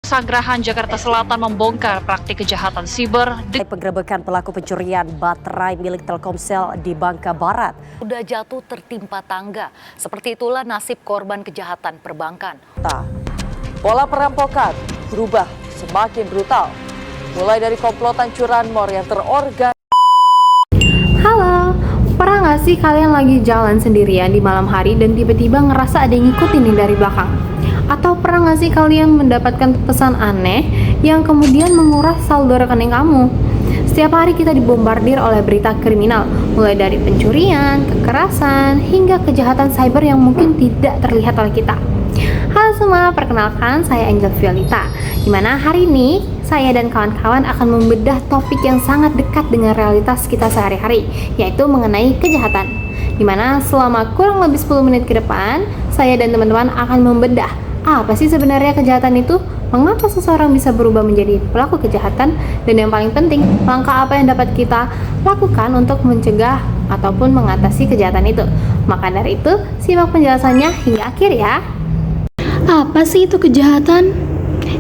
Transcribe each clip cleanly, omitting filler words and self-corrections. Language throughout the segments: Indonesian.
Pesanggerahan Jakarta Selatan membongkar praktik kejahatan siber. Penggerebekan pelaku pencurian baterai milik Telkomsel di Bangka Barat. Udah jatuh tertimpa tangga. Seperti itulah nasib korban kejahatan perbankan. Pola perampokan berubah semakin brutal. Mulai dari komplotan curanmor yang terorganisir. Halo, pernah nggak sih kalian lagi jalan sendirian di malam hari dan tiba-tiba ngerasa ada yang ngikutin nih dari belakang? Atau pernah nggak sih kalian mendapatkan pesan aneh yang kemudian menguras saldo rekening kamu? Setiap hari kita dibombardir oleh berita kriminal, mulai dari pencurian, kekerasan, hingga kejahatan cyber yang mungkin tidak terlihat oleh kita. Halo semua, perkenalkan saya Angel Violeta. Dimana hari ini saya dan kawan-kawan akan membedah topik yang sangat dekat dengan realitas kita sehari-hari, yaitu mengenai kejahatan. Dimana selama kurang lebih 10 menit ke depan, saya dan teman-teman akan membedah apa sih sebenarnya kejahatan itu, mengapa seseorang bisa berubah menjadi pelaku kejahatan, dan yang paling penting, langkah apa yang dapat kita lakukan untuk mencegah ataupun mengatasi kejahatan itu. Maka dari itu, simak penjelasannya hingga akhir ya. Apa sih itu kejahatan?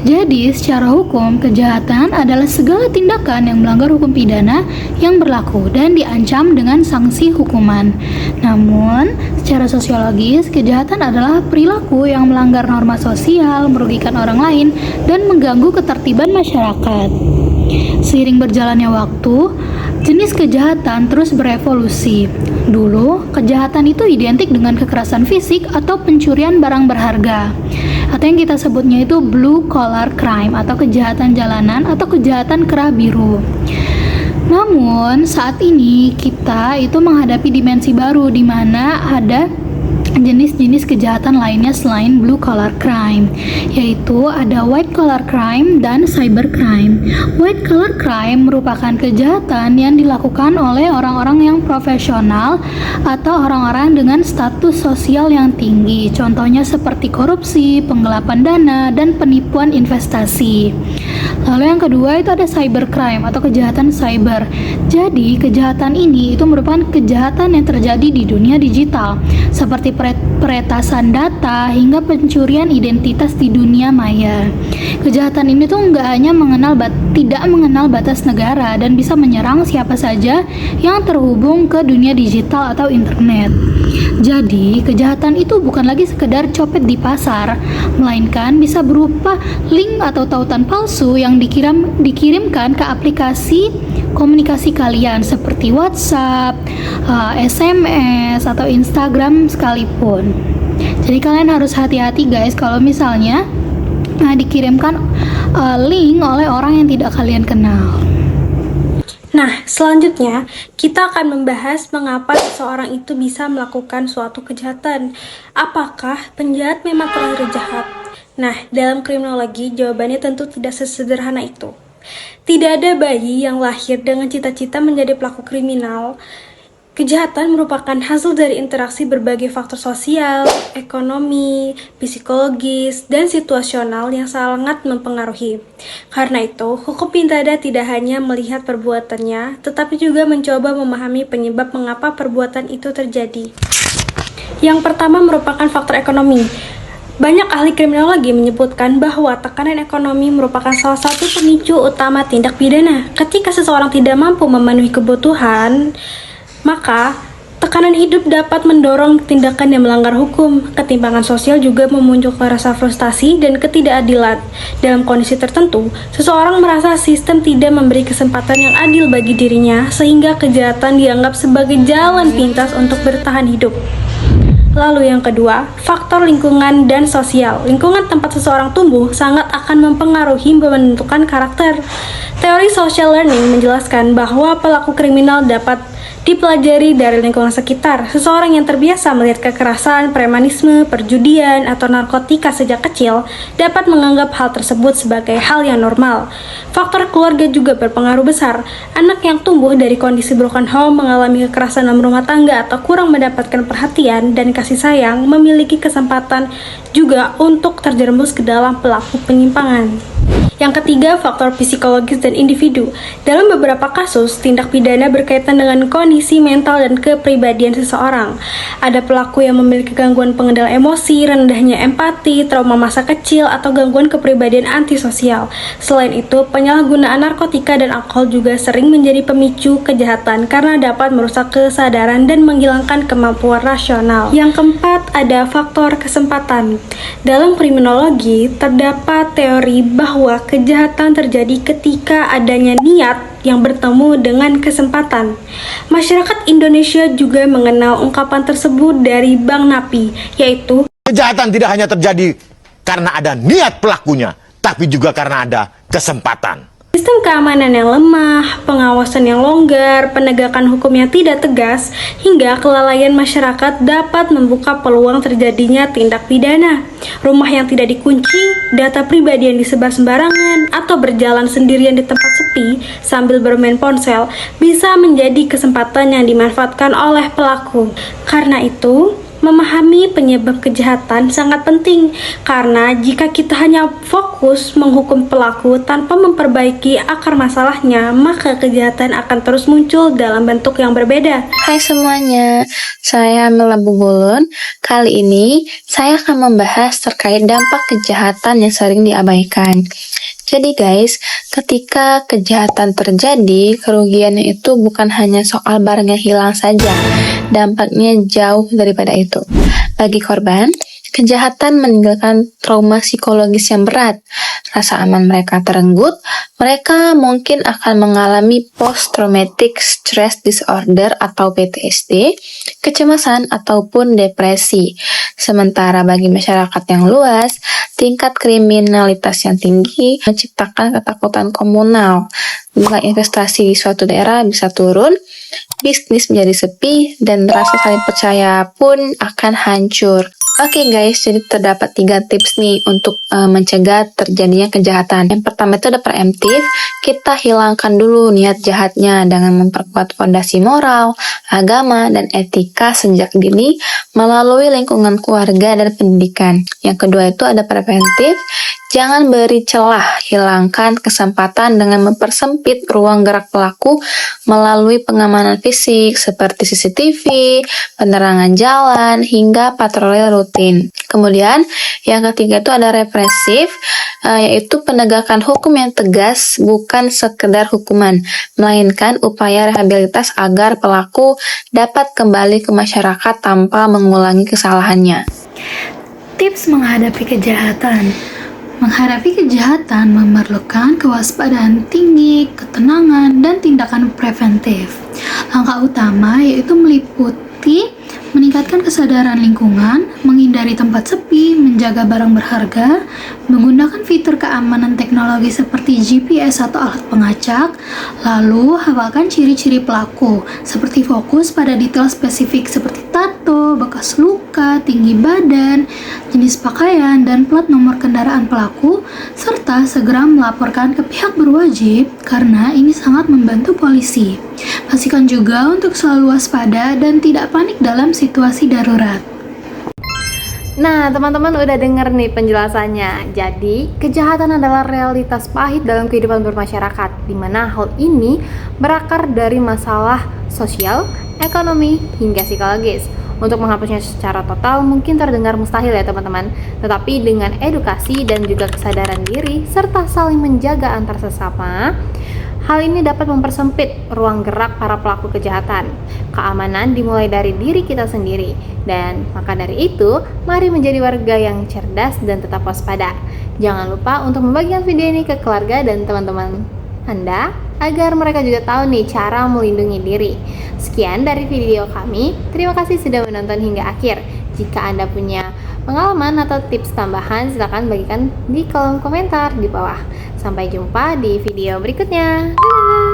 Jadi, secara hukum, kejahatan adalah segala tindakan yang melanggar hukum pidana yang berlaku dan diancam dengan sanksi hukuman. Namun, secara sosiologis, kejahatan adalah perilaku yang melanggar norma sosial, merugikan orang lain, dan mengganggu ketertiban masyarakat. Seiring berjalannya waktu, jenis kejahatan terus berevolusi. Dulu, kejahatan itu identik dengan kekerasan fisik atau pencurian barang berharga, atau yang kita sebutnya itu blue collar crime atau kejahatan jalanan atau kejahatan kerah biru. Namun, saat ini kita itu menghadapi dimensi baru di mana ada jenis-jenis kejahatan lainnya selain blue collar crime, yaitu ada white collar crime dan cyber crime. White collar crime merupakan kejahatan yang dilakukan oleh orang-orang yang profesional atau orang-orang dengan status sosial yang tinggi. Contohnya seperti korupsi, penggelapan dana, dan penipuan investasi. Lalu yang kedua itu ada cyber crime atau kejahatan cyber. Jadi kejahatan ini itu merupakan kejahatan yang terjadi di dunia digital, seperti peretasan data hingga pencurian identitas di dunia maya. Kejahatan ini tuh nggak hanya tidak mengenal batas negara dan bisa menyerang siapa saja yang terhubung ke dunia digital atau internet. Jadi, kejahatan itu bukan lagi sekedar copet di pasar, melainkan bisa berupa link atau tautan palsu yang dikirimkan ke aplikasi komunikasi kalian seperti WhatsApp, SMS, atau Instagram sekalipun. Jadi kalian harus hati-hati guys kalau misalnya dikirimkan link oleh orang yang tidak kalian kenal. Nah, selanjutnya kita akan membahas mengapa seseorang itu bisa melakukan suatu kejahatan. Apakah penjahat memang terlalu jahat? Nah, dalam kriminologi jawabannya tentu tidak sesederhana itu. Tidak ada bayi yang lahir dengan cita-cita menjadi pelaku kriminal. Kejahatan merupakan hasil dari interaksi berbagai faktor sosial, ekonomi, psikologis, dan situasional yang sangat mempengaruhi. Karena itu, hukum pidana tidak hanya melihat perbuatannya, tetapi juga mencoba memahami penyebab mengapa perbuatan itu terjadi. Yang pertama merupakan faktor ekonomi. Banyak ahli kriminologi menyebutkan bahwa tekanan ekonomi merupakan salah satu pemicu utama tindak pidana. Ketika seseorang tidak mampu memenuhi kebutuhan, maka tekanan hidup dapat mendorong tindakan yang melanggar hukum. Ketimpangan sosial juga memunculkan rasa frustasi dan ketidakadilan. Dalam kondisi tertentu, seseorang merasa sistem tidak memberi kesempatan yang adil bagi dirinya, sehingga kejahatan dianggap sebagai jalan pintas untuk bertahan hidup. Lalu yang kedua, faktor lingkungan dan sosial. Lingkungan tempat seseorang tumbuh sangat akan mempengaruhi menentukan karakter. Teori social learning menjelaskan bahwa pelaku kriminal dapat dipelajari dari lingkungan sekitar. Seseorang yang terbiasa melihat kekerasan, premanisme, perjudian, atau narkotika sejak kecil dapat menganggap hal tersebut sebagai hal yang normal. Faktor keluarga juga berpengaruh besar. Anak yang tumbuh dari kondisi broken home, mengalami kekerasan dalam rumah tangga, atau kurang mendapatkan perhatian dan kasih sayang, memiliki kesempatan juga untuk terjerumus ke dalam pelaku penyimpangan. Yang ketiga, faktor psikologis dan individu. Dalam beberapa kasus, tindak pidana berkaitan dengan kondisi mental dan kepribadian seseorang. Ada pelaku yang memiliki gangguan pengendali emosi, rendahnya empati, trauma masa kecil, atau gangguan kepribadian antisosial. Selain itu, penyalahgunaan narkotika dan alkohol juga sering menjadi pemicu kejahatan karena dapat merusak kesadaran dan menghilangkan kemampuan rasional. Yang keempat, ada faktor kesempatan. Dalam kriminologi, terdapat teori bahwa kejahatan terjadi ketika adanya niat yang bertemu dengan kesempatan. Masyarakat Indonesia juga mengenal ungkapan tersebut dari Bang Napi, yaitu kejahatan tidak hanya terjadi karena ada niat pelakunya, tapi juga karena ada kesempatan. sistem keamanan yang lemah, pengawasan yang longgar, penegakan hukum yang tidak tegas, hingga kelalaian masyarakat dapat membuka peluang terjadinya tindak pidana. Rumah yang tidak dikunci, data pribadi yang disebar sembarangan, atau berjalan sendirian di tempat sepi sambil bermain ponsel bisa menjadi kesempatan yang dimanfaatkan oleh pelaku. Karena itu, memahami penyebab kejahatan sangat penting, karena jika kita hanya fokus menghukum pelaku tanpa memperbaiki akar masalahnya, maka kejahatan akan terus muncul dalam bentuk yang berbeda. Hai semuanya, saya Mela Bubulun. Kali ini saya akan membahas terkait dampak kejahatan yang sering diabaikan. Jadi guys, ketika kejahatan terjadi, kerugiannya itu bukan hanya soal barang yang hilang saja, dampaknya jauh daripada itu. Bagi korban, kejahatan meninggalkan trauma psikologis yang berat, rasa aman mereka terenggut, mereka mungkin akan mengalami post-traumatic stress disorder atau PTSD, kecemasan ataupun depresi. Sementara bagi masyarakat yang luas, tingkat kriminalitas yang tinggi menciptakan ketakutan komunal. Nilai investasi di suatu daerah bisa turun, bisnis menjadi sepi, dan rasa saling percaya pun akan hancur. Oke guys, jadi terdapat 3 tips nih untuk mencegah terjadinya kejahatan. Yang pertama itu ada preemptif, kita hilangkan dulu niat jahatnya dengan memperkuat fondasi moral, agama, dan etika sejak dini melalui lingkungan keluarga dan pendidikan. Yang kedua itu ada preventif, jangan beri celah, hilangkan kesempatan dengan mempersempit ruang gerak pelaku melalui pengamanan fisik seperti CCTV, penerangan jalan, hingga patroli rutin. Kemudian yang ketiga itu ada represif, yaitu penegakan hukum yang tegas, bukan sekedar hukuman, melainkan upaya rehabilitas agar pelaku dapat kembali ke masyarakat tanpa mengulangi kesalahannya. Tips menghadapi kejahatan. Menghadapi kejahatan memerlukan kewaspadaan tinggi, ketenangan, dan tindakan preventif. Langkah utama yaitu meliputi meningkatkan kesadaran lingkungan, menghindari tempat sepi, menjaga barang berharga, menggunakan fitur keamanan teknologi seperti GPS atau alat pengacak, lalu hafalkan ciri-ciri pelaku, seperti fokus pada detail spesifik seperti tato, bekas luka, tinggi badan, jenis pakaian, dan plat nomor kendaraan pelaku, serta segera melaporkan ke pihak berwajib karena ini sangat membantu polisi. Pastikan juga untuk selalu waspada dan tidak panik dalam situasi darurat. Nah, teman-teman udah denger nih penjelasannya. Jadi, kejahatan adalah realitas pahit dalam kehidupan bermasyarakat, di mana hal ini berakar dari masalah sosial, ekonomi, hingga psikologis. Untuk menghapusnya secara total mungkin terdengar mustahil ya teman-teman, tetapi dengan edukasi dan juga kesadaran diri serta saling menjaga antar sesama, hal ini dapat mempersempit ruang gerak para pelaku kejahatan. Keamanan dimulai dari diri kita sendiri, dan maka dari itu, mari menjadi warga yang cerdas dan tetap waspada. Jangan lupa untuk membagikan video ini ke keluarga dan teman-teman Anda, agar mereka juga tahu nih cara melindungi diri. Sekian dari video kami, terima kasih sudah menonton hingga akhir. Jika Anda punya pengalaman atau tips tambahan, silakan bagikan di kolom komentar di bawah. Sampai jumpa di video berikutnya. Dadah!